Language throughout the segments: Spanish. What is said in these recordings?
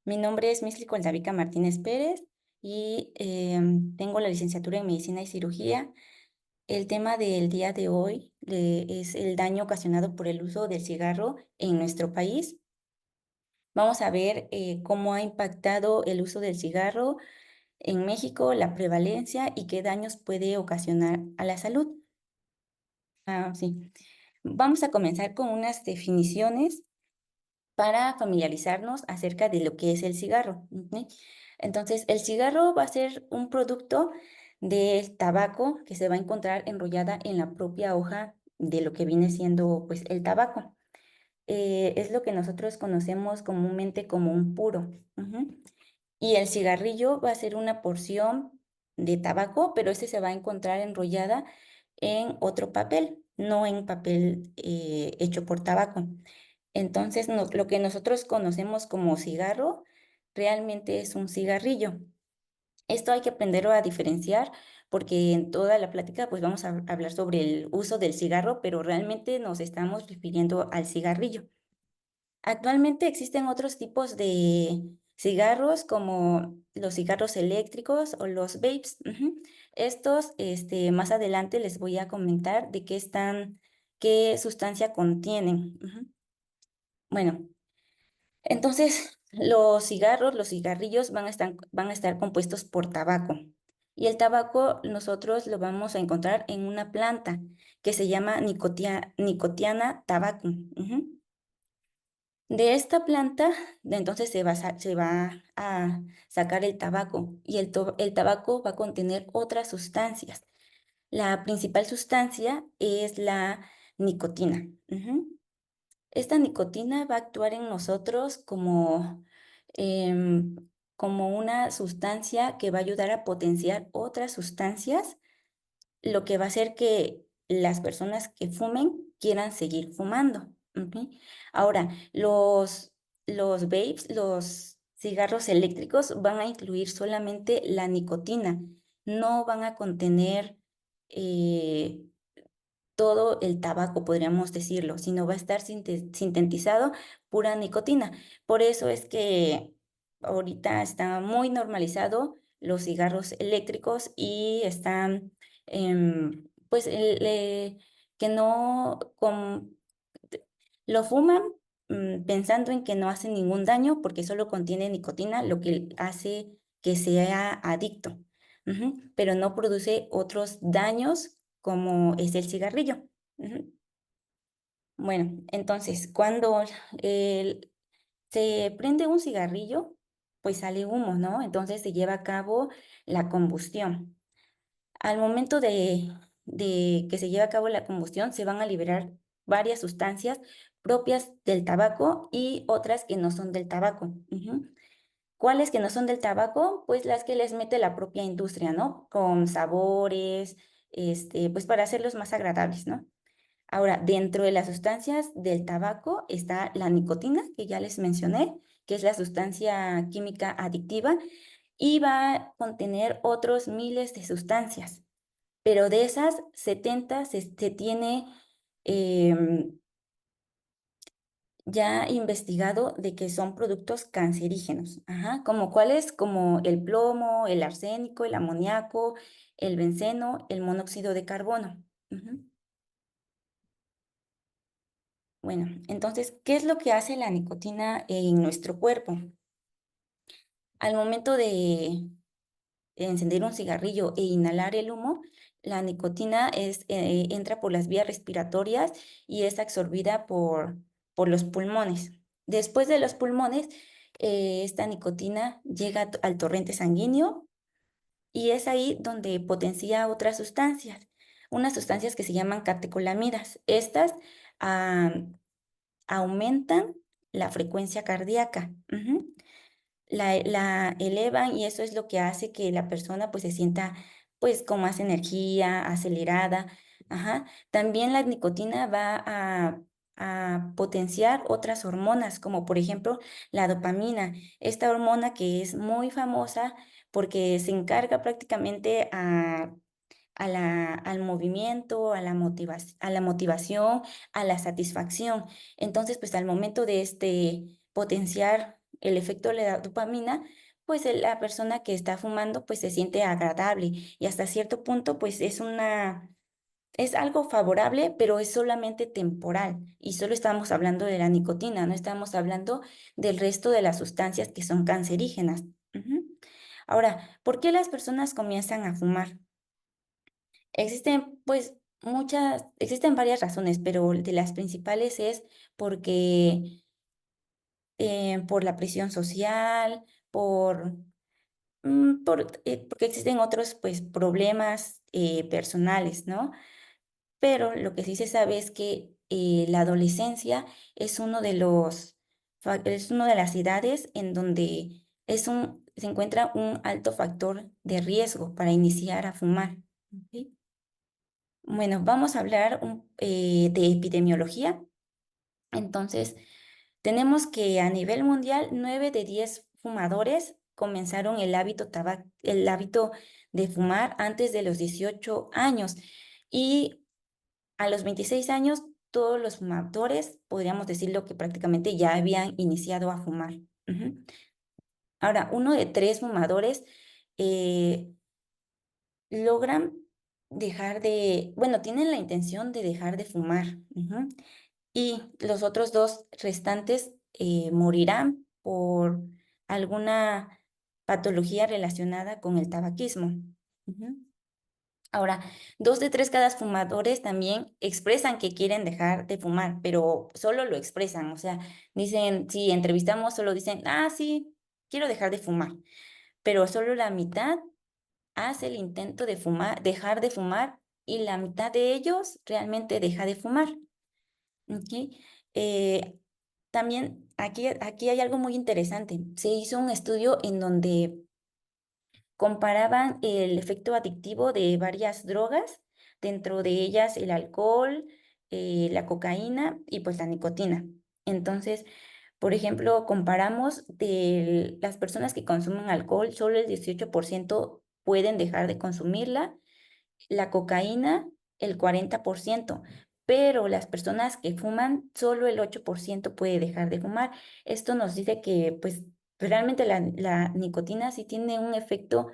Mi nombre es Misly Coldavica Martínez Pérez y tengo la licenciatura en Medicina y Cirugía. El tema del día de hoy es el daño ocasionado por el uso del cigarro en nuestro país. Vamos a ver cómo ha impactado el uso del cigarro en México, la prevalencia y qué daños puede ocasionar a la salud. Sí. Vamos a comenzar con unas definiciones para familiarizarnos acerca de lo que es el cigarro. ¿Ok? Entonces, el cigarro va a ser un producto del tabaco que se va a encontrar enrollada en la propia hoja de lo que viene siendo pues el tabaco. Es lo que nosotros conocemos comúnmente como un puro. Ujú. Y el cigarrillo va a ser una porción de tabaco, pero ese se va a encontrar enrollada en otro papel, no en papel hecho por tabaco. Entonces, lo que nosotros conocemos como cigarro realmente es un cigarrillo. Esto hay que aprenderlo a diferenciar porque en toda la plática pues vamos a hablar sobre el uso del cigarro, pero realmente nos estamos refiriendo al cigarrillo. Actualmente existen otros tipos de cigarros como los cigarros eléctricos o los vapes. Ujú. Estos, más adelante les voy a comentar de qué sustancia contienen. Ujú. Bueno, entonces, los cigarrillos van a estar compuestos por tabaco. Y el tabaco nosotros lo vamos a encontrar en una planta que se llama Nicotiana tabacum. Ujú. De esta planta, entonces se va a sacar el tabaco y el tabaco va a contener otras sustancias. La principal sustancia es la nicotina. Ujú. Esta nicotina va a actuar en nosotros em, como una sustancia que va a ayudar a potenciar otras sustancias, lo que va a hacer que las personas que fumen quieran seguir fumando. ¿Ok? Ahora, los vapes, los cigarros eléctricos van a incluir solamente la nicotina, no van a contener eh, todo el tabaco, podríamos decirlo, sino va a estar sintetizado pura nicotina. Por eso es que ahorita está muy normalizado los cigarros eléctricos y están, pues, que no lo fuman pensando en que no hace ningún daño porque solo contiene nicotina, lo que hace que sea adicto. Ujú. Pero no produce otros daños como es el cigarrillo. Ujú. Bueno, entonces, cuando se prende un cigarrillo, pues sale humo, ¿no? Entonces se lleva a cabo la combustión. Al momento de que se lleve a cabo la combustión, se van a liberar varias sustancias propias del tabaco y otras que no son del tabaco. Ujú. ¿Cuáles que no son del tabaco? Pues las que les mete la propia industria, ¿no? Con sabores, pues para hacerlos más agradables, ¿no? Ahora, dentro de las sustancias del tabaco está la nicotina, que ya les mencioné, que es la sustancia química adictiva, y va a contener otros miles de sustancias. Pero de esas 70 se tiene em, ya investigado de que son productos cancerígenos. Ajá, como cuáles, como el plomo, el arsénico, el amoníaco, el benceno, el monóxido de carbono. Ujú. Bueno, entonces, ¿qué es lo que hace la nicotina en nuestro cuerpo? Al momento de encender un cigarrillo e inhalar el humo, la nicotina entra por las vías respiratorias y es absorbida por los pulmones. Después de los pulmones, esta nicotina llega al torrente sanguíneo y es ahí donde potencia otras sustancias, unas sustancias que se llaman catecolamidas. Estas ah, aumentan la frecuencia cardíaca. Ujú. La elevan y eso es lo que hace que la persona pues se sienta pues con más energía, acelerada. Ajá. También la nicotina va a potenciar otras hormonas, como por ejemplo la dopamina, esta hormona que es muy famosa porque se encarga prácticamente al movimiento, a la motivación, a la satisfacción. Entonces, pues al momento de potenciar el efecto de la dopamina, pues la persona que está fumando pues se siente agradable y hasta cierto punto pues es algo favorable, pero es solamente temporal y solo estamos hablando de la nicotina, no estamos hablando del resto de las sustancias que son cancerígenas. Ujú. Ahora, ¿por qué las personas comienzan a fumar? Existen, pues, existen varias razones, pero de las principales es porque por la presión social, porque existen otros, pues, problemas personales, ¿no? Pero lo que sí se sabe es que la adolescencia es es una de las edades en donde se encuentra un alto factor de riesgo para iniciar a fumar. ¿Ok? Bueno, vamos a hablar de epidemiología. Entonces, tenemos que a nivel mundial, 9 de 10 fumadores comenzaron el hábito de fumar antes de los 18 años. Y a los 26 años, todos los fumadores, podríamos decirlo que prácticamente ya habían iniciado a fumar. Ujú. Ahora, uno de 3 fumadores eh, logran bueno, tienen la intención de dejar de fumar. Ujú. Y los otros 2 restantes, morirán por alguna patología relacionada con el tabaquismo. Ujú. Ahora, 2 de 3 cada fumadores también expresan que quieren dejar de fumar, pero solo lo expresan, o sea, dicen, si entrevistamos, solo dicen: "Ah, sí, quiero dejar de fumar", pero solo la mitad hace el intento de dejar de fumar, y la mitad de ellos realmente deja de fumar. Okey. Eh, También aquí hay algo muy interesante. Se hizo un estudio en donde comparaban el efecto adictivo de varias drogas, dentro de ellas el alcohol, la cocaína y, pues, la nicotina. Entonces, por ejemplo, comparamos de las personas que consumen alcohol, solo el 18% pueden dejar de consumirla, la cocaína, el 40%, pero las personas que fuman, solo el 8% puede dejar de fumar. Esto nos dice que, pues, realmente la nicotina sí tiene un efecto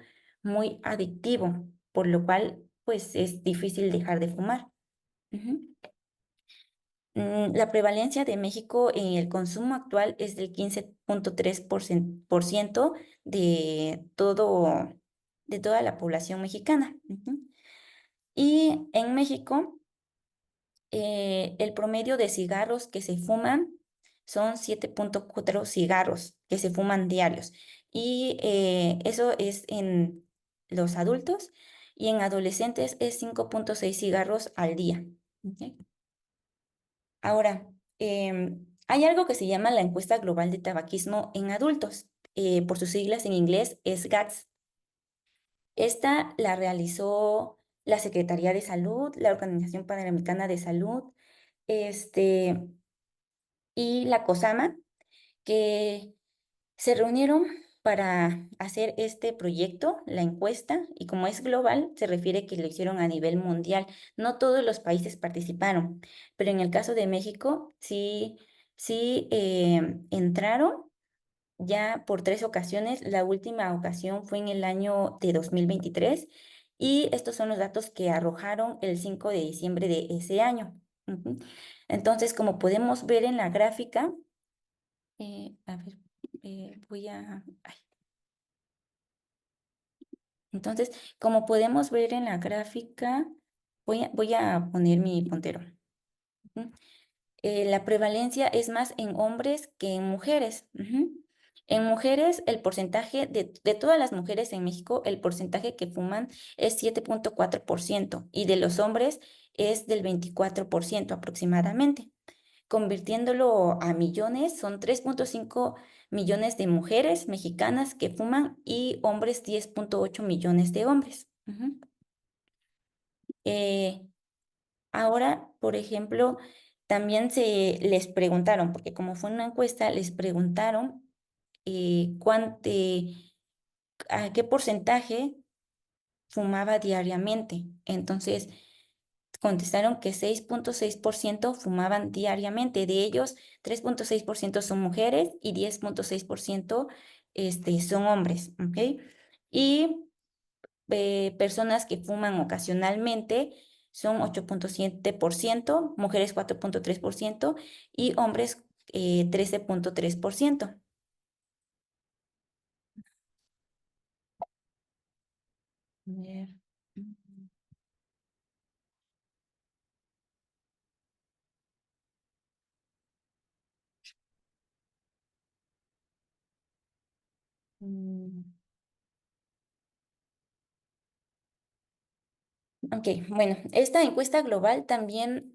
muy adictivo, por lo cual, pues, es difícil dejar de fumar. Ujú. La prevalencia de México en el consumo actual es del 15.3% de toda la población mexicana. Ujú. Y en México, el promedio de cigarros que se fuman son 7.4 cigarros que se fuman diarios. Y eso es en los adultos y en adolescentes es 5.6 cigarros al día. ¿Ok? Ahora, hay algo que se llama la Encuesta Global de Tabaquismo en Adultos. Por sus siglas en inglés es GATS. Esta la realizó la Secretaría de Salud, la Organización Panamericana de Salud, este, y la COSAMA, que se reunieron para hacer este proyecto, la encuesta, y como es global, se refiere que lo hicieron a nivel mundial. No todos los países participaron, pero en el caso de México sí entraron ya por 3 ocasiones. La última ocasión fue en el año de 2023 y estos son los datos que arrojaron el 5 de diciembre de ese año. Ujú. Entonces, como podemos ver en la gráfica, a ver, ay. Entonces, como podemos ver en la gráfica, voy a poner mi puntero. Ujú. La prevalencia es más en hombres que en mujeres. Ujú. En mujeres, el porcentaje de todas las mujeres en México, el porcentaje que fuman es 7.4% y de los hombres es del 24% aproximadamente. Convirtiéndolo a millones, son 3.5 millones de mujeres mexicanas que fuman y hombres 10.8 millones de hombres. Ujú. Eh, Ahora, por ejemplo, también se les preguntaron, porque como fue una encuesta, les preguntaron a qué porcentaje fumaba diariamente. Entonces, contestaron que 6.6% fumaban diariamente. De ellos, 3.6% son mujeres y 10.6% son hombres, ¿ok? Y personas que fuman ocasionalmente son 8.7%, mujeres 4.3% y hombres 13.3%. A ver. Mm, Ok, bueno, esta encuesta global también,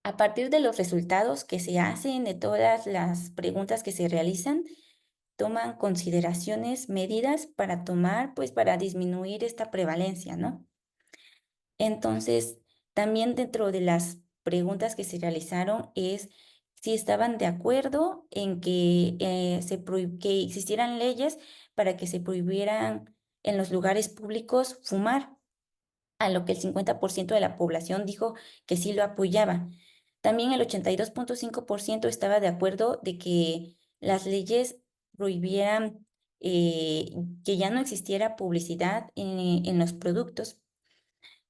a partir de los resultados que se hacen, de todas las preguntas que se realizan, toman consideraciones, medidas para tomar, pues para disminuir esta prevalencia, ¿no? Entonces, también dentro de las preguntas que se realizaron es si estaban de acuerdo en que, que existieran leyes para que se prohibieran en los lugares públicos fumar, a lo que el 50% de la población dijo que sí lo apoyaba. También el 82.5% estaba de acuerdo de que las leyes prohibieran que ya no existiera publicidad en los productos.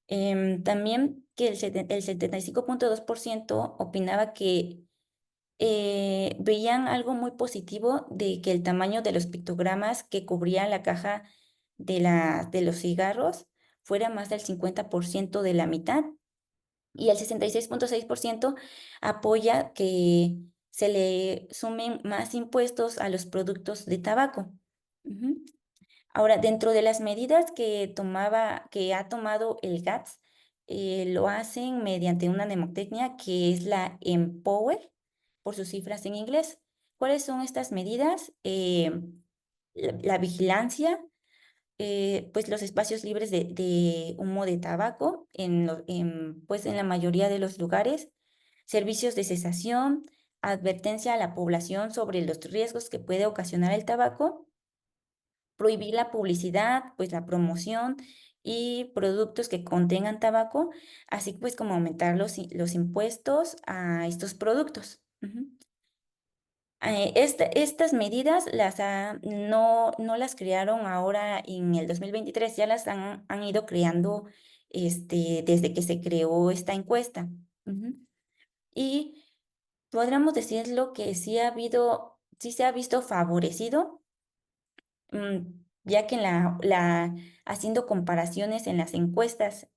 También que el 75.2% opinaba que veían algo muy positivo de que el tamaño de los pictogramas que cubrían la caja de los cigarros fuera más del 50% de la mitad. Y el 66.6% apoya que se le sumen más impuestos a los productos de tabaco. Ujú. Ahora, dentro de las medidas que ha tomado el GATS, lo hacen mediante una mnemotecnia que es la Empower, por sus cifras en inglés. ¿Cuáles son estas medidas? La vigilancia, pues los espacios libres de humo de tabaco pues en la mayoría de los lugares, servicios de cesación, advertencia a la población sobre los riesgos que puede ocasionar el tabaco, prohibir la publicidad, pues la promoción y productos que contengan tabaco, así pues como aumentar los impuestos a estos productos. Ujú. Estas medidas no las crearon ahora en el 2023, ya las han ido creando desde que se creó esta encuesta. Ujú. Y podríamos decirlo que sí se ha visto favorecido, ya que haciendo comparaciones en las encuestas,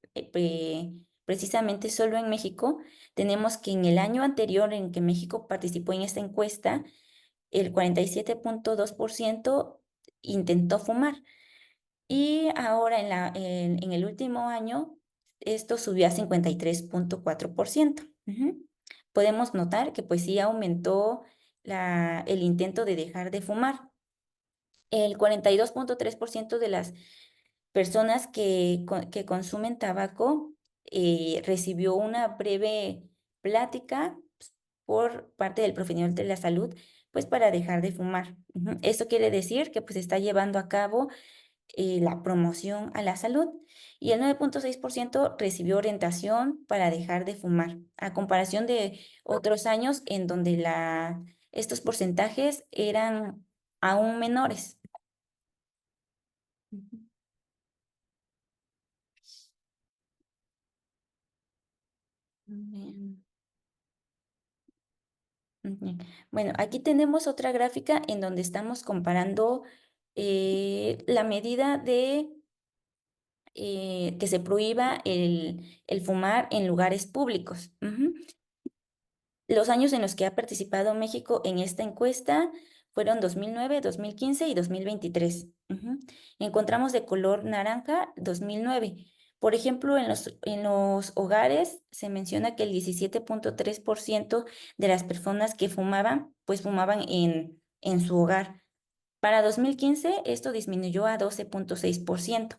precisamente solo en México, tenemos que en el año anterior en que México participó en esta encuesta, el 47.2% intentó fumar. Y ahora en el último año, esto subió a 53.4%. Ujú. Podemos notar que pues sí aumentó el intento de dejar de fumar. El 42.3% de las personas que consumen tabaco recibió una breve plática por parte del profesional de la salud, pues para dejar de fumar. Ujú. Esto quiere decir que pues está llevando a cabo la promoción a la salud y el 9.6% recibió orientación para dejar de fumar, a comparación de otros años en donde estos porcentajes eran aún menores. Ujú. Bien. Ujú. Bueno, aquí tenemos otra gráfica en donde estamos comparando la medida de que se prohíba el fumar en lugares públicos. Ujú. Los años en los que ha participado México en esta encuesta fueron 2009, 2015 y 2023. Ujú. Encontramos de color naranja 2009. Por ejemplo, en los hogares se menciona que el 17.3% de las personas que fumaban, pues fumaban en su hogar. Para 2015 esto disminuyó a 12.6%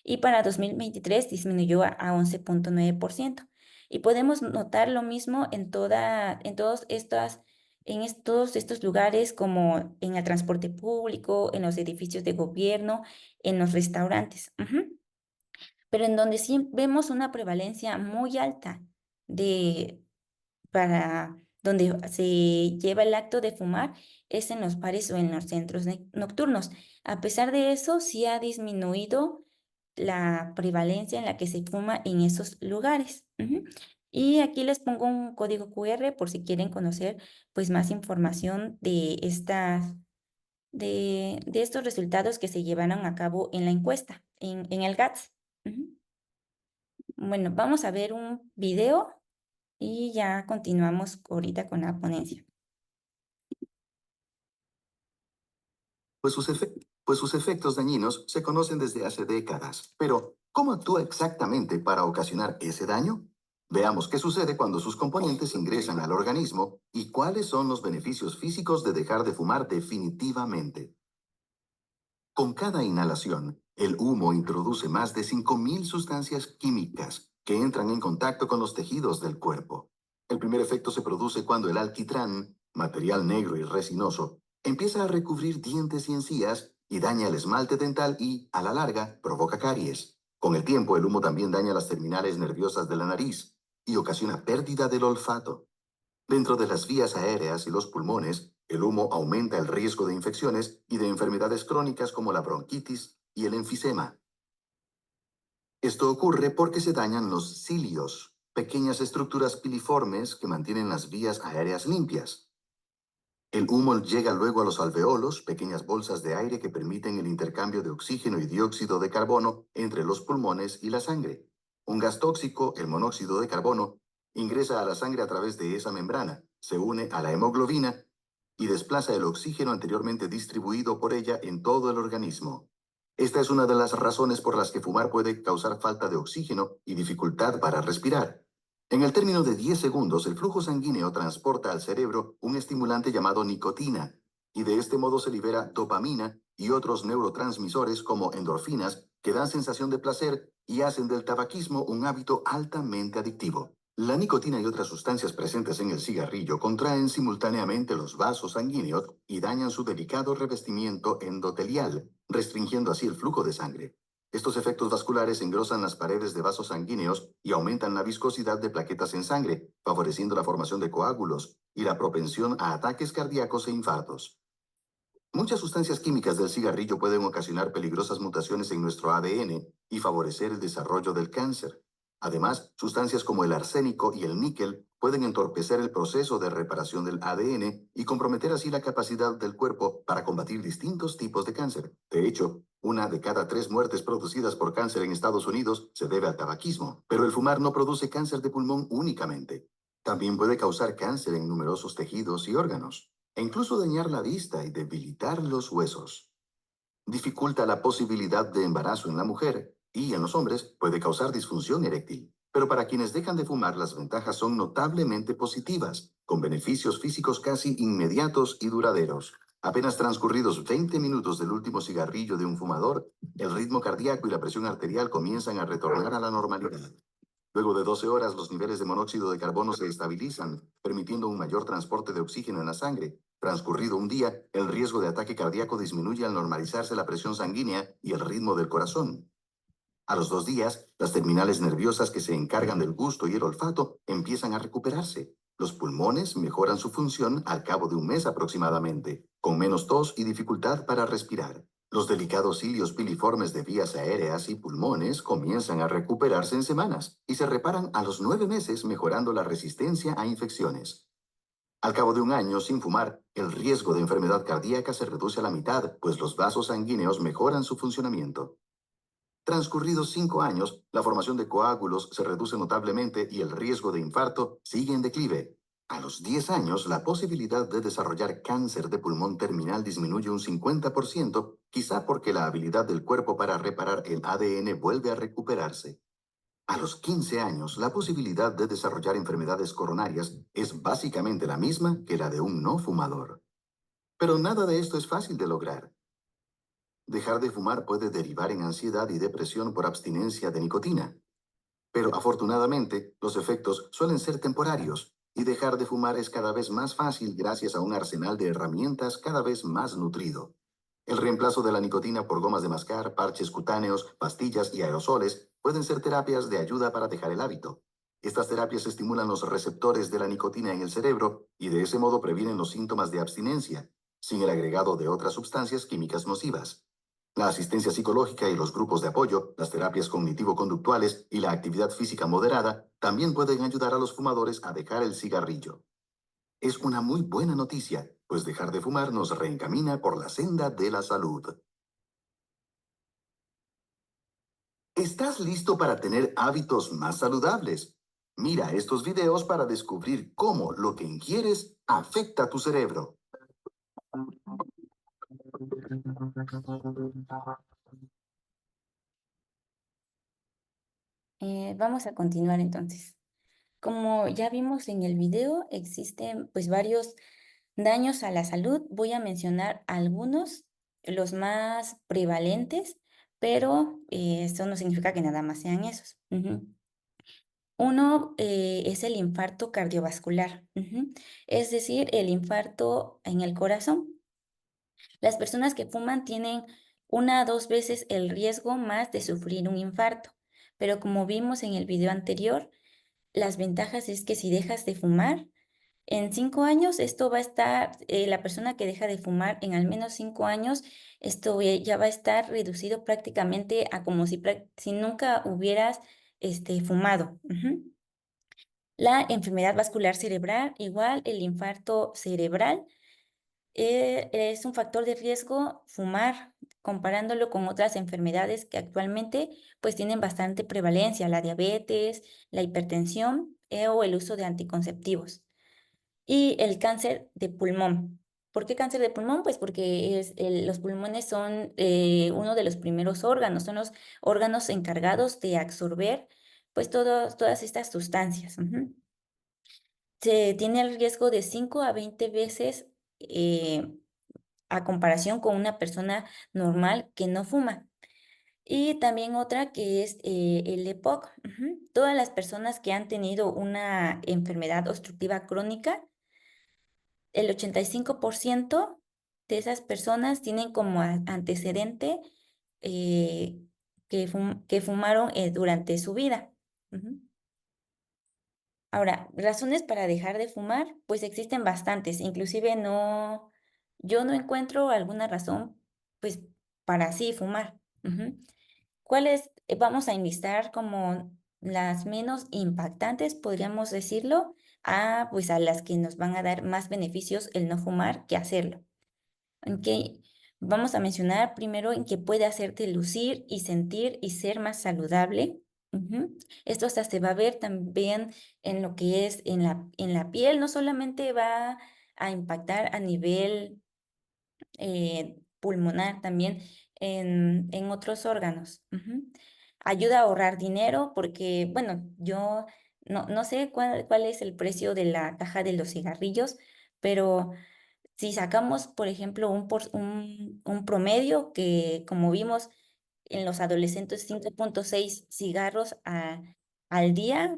y para 2023 disminuyó a 11.9%. Y podemos notar lo mismo en todos estos lugares como en el transporte público, en los edificios de gobierno, en los restaurantes. Ujú. pero en donde sí vemos una prevalencia muy alta de para donde se lleva el acto de fumar es en los bares o en los centros nocturnos. A pesar de eso, sí ha disminuido la prevalencia en la que se fuma en esos lugares. Ujú. Y aquí les pongo un código QR por si quieren conocer pues más información de de estos resultados que se llevaron a cabo en la encuesta, en el GATS. Ujú. Bueno, vamos a ver un video y ya continuamos ahorita con la ponencia. Pues pues sus efectos dañinos se conocen desde hace décadas. Pero, ¿cómo actúa exactamente para ocasionar ese daño? Veamos qué sucede cuando sus componentes ingresan al organismo y cuáles son los beneficios físicos de dejar de fumar definitivamente. Con cada inhalación, el humo introduce más de 5.000 sustancias químicas que entran en contacto con los tejidos del cuerpo. El primer efecto se produce cuando el alquitrán, material negro y resinoso, empieza a recubrir dientes y encías y daña el esmalte dental y, a la larga, provoca caries. Con el tiempo, el humo también daña las terminales nerviosas de la nariz y ocasiona pérdida del olfato. Dentro de las vías aéreas y los pulmones, el humo aumenta el riesgo de infecciones y de enfermedades crónicas como la bronquitis y el enfisema. Esto ocurre porque se dañan los cilios, pequeñas estructuras piliformes que mantienen las vías aéreas limpias. El humo llega luego a los alveolos, pequeñas bolsas de aire que permiten el intercambio de oxígeno y dióxido de carbono entre los pulmones y la sangre. Un gas tóxico, el monóxido de carbono, ingresa a la sangre a través de esa membrana, se une a la hemoglobina y desplaza el oxígeno anteriormente distribuido por ella en todo el organismo. Esta es una de las razones por las que fumar puede causar falta de oxígeno y dificultad para respirar. En el término de 10 segundos, el flujo sanguíneo transporta al cerebro un estimulante llamado nicotina, y de este modo se libera dopamina y otros neurotransmisores como endorfinas que dan sensación de placer y hacen del tabaquismo un hábito altamente adictivo. La nicotina y otras sustancias presentes en el cigarrillo contraen simultáneamente los vasos sanguíneos y dañan su delicado revestimiento endotelial, restringiendo así el flujo de sangre. Estos efectos vasculares engrosan las paredes de vasos sanguíneos y aumentan la viscosidad de plaquetas en sangre, favoreciendo la formación de coágulos y la propensión a ataques cardíacos e infartos. Muchas sustancias químicas del cigarrillo pueden ocasionar peligrosas mutaciones en nuestro ADN y favorecer el desarrollo del cáncer. Además, sustancias como el arsénico y el níquel pueden entorpecer el proceso de reparación del ADN y comprometer así la capacidad del cuerpo para combatir distintos tipos de cáncer. De hecho, una de cada 3 muertes producidas por cáncer en Estados Unidos se debe al tabaquismo. Pero el fumar no produce cáncer de pulmón únicamente. También puede causar cáncer en numerosos tejidos y órganos e incluso dañar la vista y debilitar los huesos. Dificulta la posibilidad de embarazo en la mujer y en los hombres puede causar disfunción eréctil. Pero para quienes dejan de fumar, las ventajas son notablemente positivas, con beneficios físicos casi inmediatos y duraderos. Apenas transcurridos 20 minutos del último cigarrillo de un fumador, el ritmo cardíaco y la presión arterial comienzan a retornar a la normalidad. Luego de 12 horas, los niveles de monóxido de carbono se estabilizan, permitiendo un mayor transporte de oxígeno en la sangre. Transcurrido un día, el riesgo de ataque cardíaco disminuye al normalizarse la presión sanguínea y el ritmo del corazón. A los 2 días, las terminales nerviosas que se encargan del gusto y el olfato empiezan a recuperarse. Los pulmones mejoran su función al cabo de un mes aproximadamente, con menos tos y dificultad para respirar. Los delicados cilios piliformes de vías aéreas y pulmones comienzan a recuperarse en semanas y se reparan a los 9 meses, mejorando la resistencia a infecciones. Al cabo de un año sin fumar, el riesgo de enfermedad cardíaca se reduce a la mitad, pues los vasos sanguíneos mejoran su funcionamiento. Transcurridos 5 años, la formación de coágulos se reduce notablemente y el riesgo de infarto sigue en declive. A los 10 años, la posibilidad de desarrollar cáncer de pulmón terminal disminuye un 50%, quizá porque la habilidad del cuerpo para reparar el ADN vuelve a recuperarse. A los 15 años, la posibilidad de desarrollar enfermedades coronarias es básicamente la misma que la de un no fumador. Pero nada de esto es fácil de lograr. Dejar de fumar puede derivar en ansiedad y depresión por abstinencia de nicotina. Pero afortunadamente, los efectos suelen ser temporarios y dejar de fumar es cada vez más fácil gracias a un arsenal de herramientas cada vez más nutrido. El reemplazo de la nicotina por gomas de mascar, parches cutáneos, pastillas y aerosoles pueden ser terapias de ayuda para dejar el hábito. Estas terapias estimulan los receptores de la nicotina en el cerebro y de ese modo previenen los síntomas de abstinencia, sin el agregado de otras sustancias químicas nocivas. La asistencia psicológica y los grupos de apoyo, las terapias cognitivo-conductuales y la actividad física moderada también pueden ayudar a los fumadores a dejar el cigarrillo. Es una muy buena noticia, pues dejar de fumar nos reencamina por la senda de la salud. ¿Estás listo para tener hábitos más saludables? Mira estos videos para descubrir cómo lo que ingieres afecta a tu cerebro. Vamos a continuar entonces. Como ya vimos en el video, existen pues varios daños a la salud. Voy a mencionar algunos, los más prevalentes, pero eso no significa que nada más sean esos. Ujú. Uno es el infarto cardiovascular, es decir, el infarto en el corazón. Las personas que fuman tienen 1 a 2 veces el riesgo más de sufrir un infarto, pero como vimos en el video anterior, las ventajas es que si dejas de fumar, en 5 años esto va a estar, la persona que deja de fumar en al menos 5 años, esto ya va a estar reducido prácticamente a como si nunca hubieras, fumado. La enfermedad vascular cerebral, igual el infarto cerebral, es un factor de riesgo fumar, comparándolo con otras enfermedades que actualmente, pues, tienen bastante prevalencia, la diabetes, la hipertensión, o el uso de anticonceptivos. Y el cáncer de pulmón. ¿Por qué cáncer de pulmón? Pues porque los pulmones son uno de los primeros órganos, son los órganos encargados de absorber pues todas estas sustancias. Se tiene el riesgo de 5 a 20 veces a comparación con una persona normal que no fuma. Y también otra que es el EPOC. Todas las personas que han tenido una enfermedad obstructiva crónica, el 85% de esas personas tienen como antecedente que fumaron durante su vida. Ujú. Ahora, razones para dejar de fumar, pues existen bastantes, inclusive yo no encuentro alguna razón, pues, para sí fumar. ¿Cuáles? Vamos a enlistar como las menos impactantes, podríamos decirlo, pues, a las que nos van a dar más beneficios el no fumar que hacerlo. Okey, vamos a mencionar primero en que puede hacerte lucir y sentir y ser más saludable. Esto hasta se va a ver también en lo que es en la piel, no solamente va a impactar a nivel pulmonar, también en otros órganos. Ayuda a ahorrar dinero porque, bueno, yo no sé cuál es el precio de la caja de los cigarrillos, pero si sacamos, por ejemplo, un promedio que, como vimos en los adolescentes, 5,6 cigarros al día,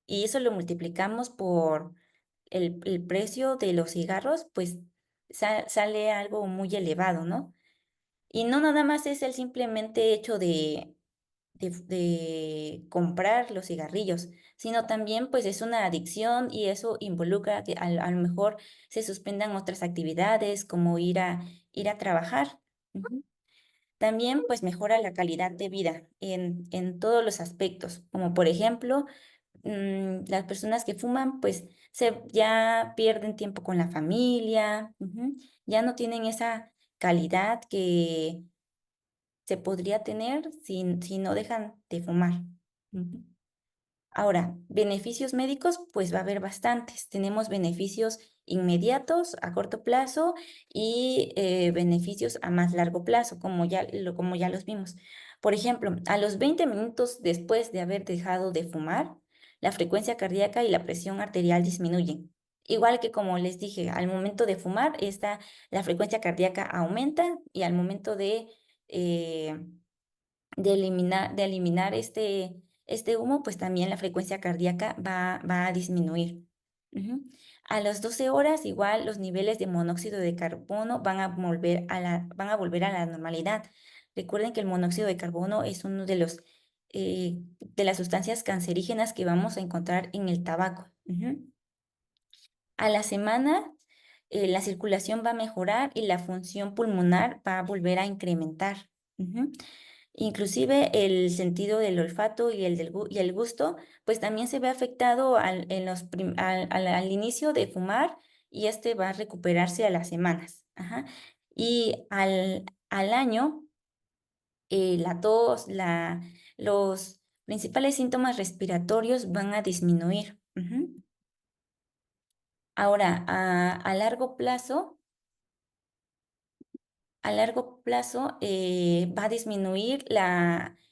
y eso lo multiplicamos por el precio de los cigarros, pues sale algo muy elevado, ¿no? Y no nada más es el simplemente hecho de comprar los cigarrillos, sino también, pues, es una adicción y eso involucra que a lo mejor se suspendan otras actividades, como ir a trabajar. Ujú. También, pues, mejora la calidad de vida en todos los aspectos, como por ejemplo, las personas que fuman, pues, ya pierden tiempo con la familia, ya no tienen esa calidad que se podría tener si no dejan de fumar. Ujú. Ahora, beneficios médicos, pues va a haber bastantes. Tenemos beneficios inmediatos a corto plazo y beneficios a más largo plazo, como ya los vimos. Por ejemplo, a los 20 minutos después de haber dejado de fumar, la frecuencia cardíaca y la presión arterial disminuyen. Igual que como les dije, al momento de fumar, la frecuencia cardíaca aumenta y al momento eh, de eliminar este humo, pues también la frecuencia cardíaca va a disminuir. Ujú. A las 12 horas, igual los niveles de monóxido de carbono van a volver a la normalidad. Recuerden que el monóxido de carbono es uno de los de las sustancias cancerígenas que vamos a encontrar en el tabaco. Ujú. A la semana, la circulación va a mejorar y la función pulmonar va a volver a incrementar. Ujú. Inclusive el sentido del olfato y y el gusto, pues también se ve afectado al inicio de fumar y este va a recuperarse a las semanas. Ajá. Y al año, la tos, los principales síntomas respiratorios van a disminuir. Ujú. Ahora, a largo plazo va a disminuir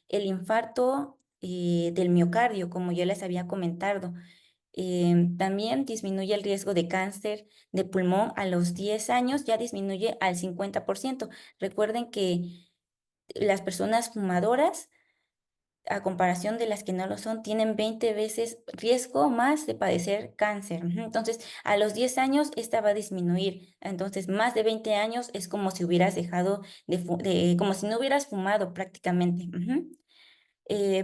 el infarto del miocardio, como ya les había comentado. También disminuye el riesgo de cáncer de pulmón a los 10 años, ya disminuye al 50%. Recuerden que las personas fumadoras a comparación de las que no lo son, tienen 20 veces riesgo más de padecer cáncer. Ujú. Entonces, a los 10 años, esta va a disminuir. Entonces, más de 20 años es como si hubieras dejado como si no hubieras fumado prácticamente. Ujú.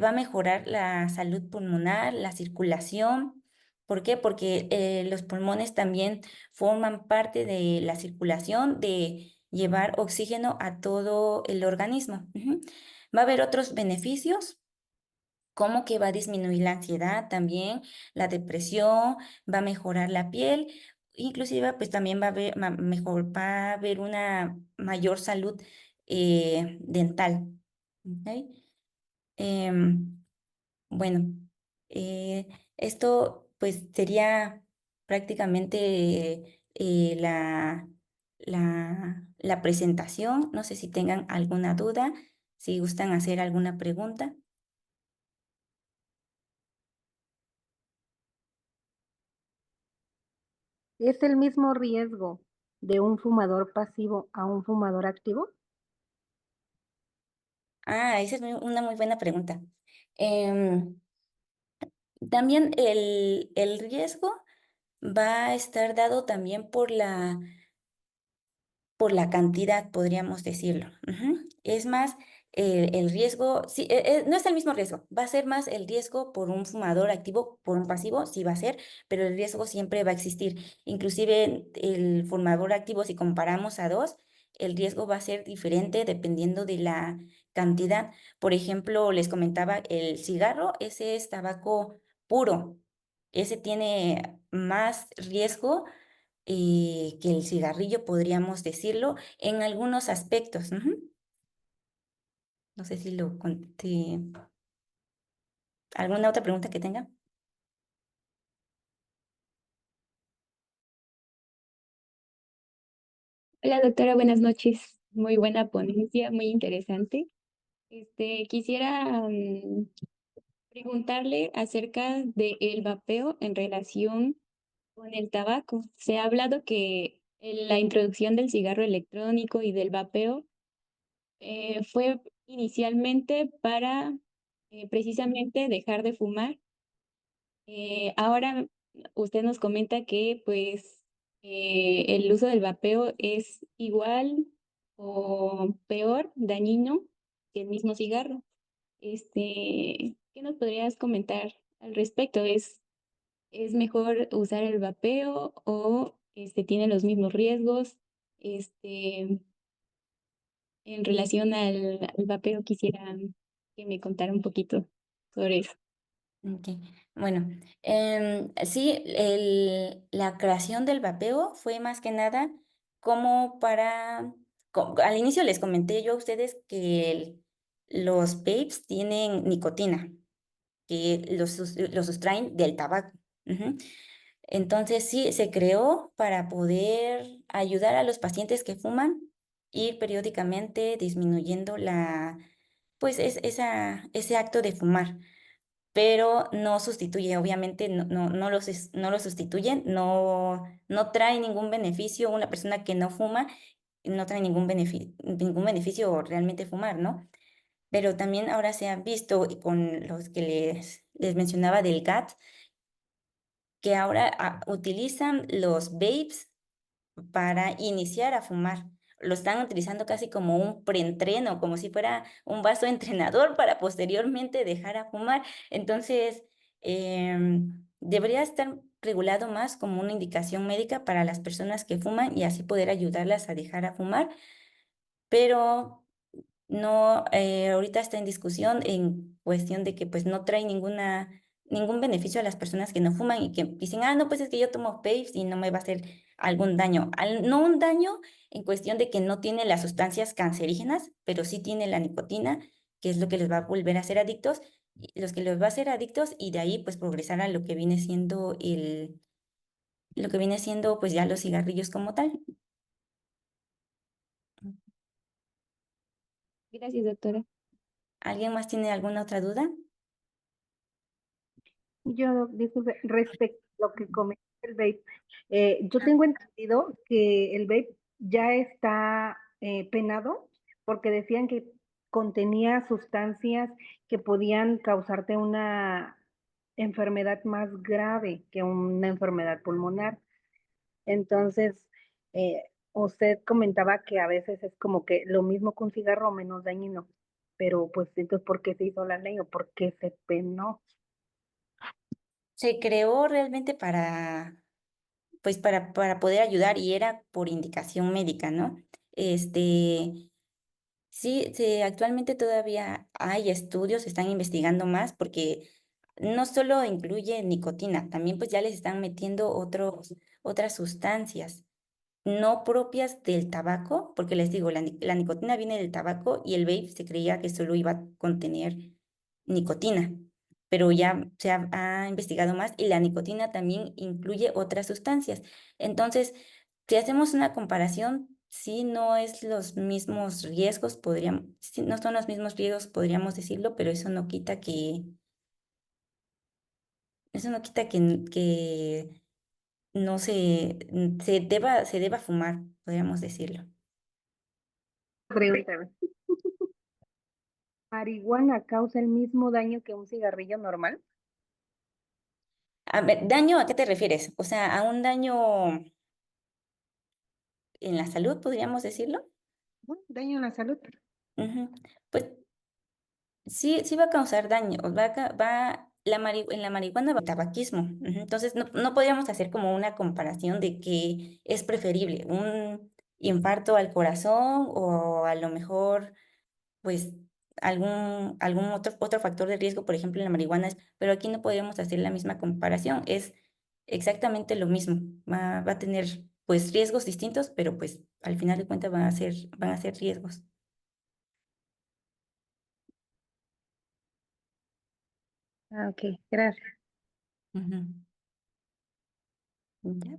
Va a mejorar la salud pulmonar, la circulación. ¿Por qué? Porque los pulmones también forman parte de la circulación, de llevar oxígeno a todo el organismo. Ujú. Va a haber otros beneficios como que va a disminuir la ansiedad también, la depresión, va a mejorar la piel, inclusive pues también va a haber una mayor salud dental. ¿Ok? Em, bueno, eh, esto pues sería prácticamente la presentación. No sé si tengan alguna duda, si gustan hacer alguna pregunta. ¿Es el mismo riesgo de un fumador pasivo a un fumador activo? Esa es una muy buena pregunta. Em, También el riesgo va a estar dado también por la cantidad, podríamos decirlo. Ujú. Es más, el riesgo, sí, no es el mismo riesgo, va a ser más el riesgo por un fumador activo, por un pasivo, sí va a ser, pero el riesgo siempre va a existir. Inclusive el fumador activo, si comparamos a dos, el riesgo va a ser diferente dependiendo de la cantidad. Por ejemplo, les comentaba, el cigarro, ese es tabaco puro, ese tiene más riesgo que el cigarrillo, podríamos decirlo, en algunos aspectos. Ujú. No sé si lo conté. ¿Alguna otra pregunta que tenga? Hola doctora, buenas noches. Muy buena ponencia, muy interesante. Quisiera preguntarle acerca del vapeo en relación con el tabaco. Se ha hablado que la introducción del cigarro electrónico y del vapeo fue inicialmente para precisamente dejar de fumar. Ahora usted nos comenta que pues el uso del vapeo es igual o peor dañino que el mismo cigarro. ¿Qué nos podrías comentar al respecto? Es mejor usar el vapeo o tiene los mismos riesgos? Este, en relación al vapeo, quisiera que me contara un poquito sobre eso. Ok. Bueno, sí, la creación del vapeo fue más que nada como al inicio les comenté yo a ustedes que los vapes tienen nicotina, que los sustraen del tabaco. Ujú. Entonces, sí, se creó para poder ayudar a los pacientes que fuman, ir periódicamente disminuyendo pues, ese acto de fumar, pero no sustituye, obviamente, no lo sustituyen, no trae ningún beneficio. Una persona que no fuma no trae ningún beneficio realmente fumar, ¿no? Pero también ahora se ha visto y con los que les mencionaba del GAT, que ahora utilizan los vapes para iniciar a fumar. lo están utilizando casi como un preentreno, como si fuera un vaso entrenador para posteriormente dejar a fumar. Entonces, debería estar regulado más como una indicación médica para las personas que fuman y así poder ayudarlas a dejar a fumar, pero no, ahorita está en discusión en cuestión de que pues no trae ningún beneficio a las personas que no fuman y que dicen, no, pues es que yo tomo vapes y no me va a hacer algún daño. No un daño en cuestión de que no tiene las sustancias cancerígenas, pero sí tiene la nicotina, que es lo que les va a volver a hacer adictos, los que los va a hacer adictos y de ahí pues progresar a lo que viene siendo lo que viene siendo pues ya los cigarrillos como tal. Gracias, doctora. ¿Alguien más tiene alguna otra duda? Yo, disculpe, respecto a lo que comenta el vape, yo tengo entendido que el vape ya está penado porque decían que contenía sustancias que podían causarte una enfermedad más grave que una enfermedad pulmonar. Entonces, usted comentaba que a veces es como que lo mismo que un cigarro menos dañino, pero pues entonces, ¿por qué se hizo la ley o por qué se penó? Se creó realmente pues para poder ayudar y era por indicación médica, ¿no? Este, sí, actualmente todavía hay estudios, se están investigando más porque no solo incluye nicotina, también pues ya les están metiendo otras sustancias no propias del tabaco, porque les digo, la nicotina viene del tabaco y el vape se creía que solo iba a contener nicotina, pero ya ha investigado más y la nicotina también incluye otras sustancias. Entonces, si hacemos una comparación, sí no es los mismos riesgos, sí, no son los mismos riesgos, podríamos decirlo, pero eso no quita que no se deba fumar, podríamos decirlo. Pregunta, ¿marihuana causa el mismo daño que un cigarrillo normal? A ver, ¿daño a qué te refieres? O sea, ¿a un daño en la salud, podríamos decirlo? Daño en la salud. Ujú. Pues sí va a causar daño, en la marihuana va tabaquismo. Ujú. Entonces, no podríamos hacer como una comparación de qué es preferible, un infarto al corazón o a lo mejor pues algún otro factor de riesgo, por ejemplo, en la marihuana, pero aquí no podemos hacer la misma comparación, es exactamente lo mismo, va a tener pues riesgos distintos, pero pues al final de cuentas van a ser riesgos. Ah, ok, gracias. Ujú. Ya.